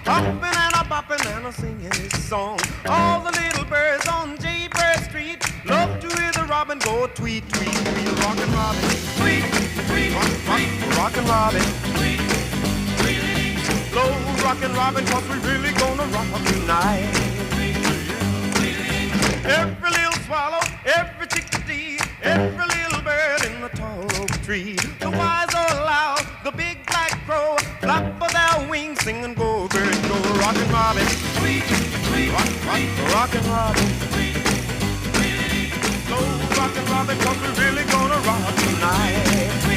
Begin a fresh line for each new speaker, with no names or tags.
hopping and a bopping and a singing his song. All the little birds on Jaybird Street love to hear the robin go tweet, tweet, tweet. Rockin' Robin, tweet, tweet, rockin' Robin, tweet, tweet. Slow rockin' Robin, 'cause we really gonna rock tonight. Every little swallow, every chickadee, every little bird in the tall oak tree. The wise or loud, the big black crow, flap of their wings, sing and go, bird, go. Rockin' Robin, tweet, tweet, rockin' Robin, tweet, tweet. Slow rockin' Robin, 'cause we're really gonna rock tonight.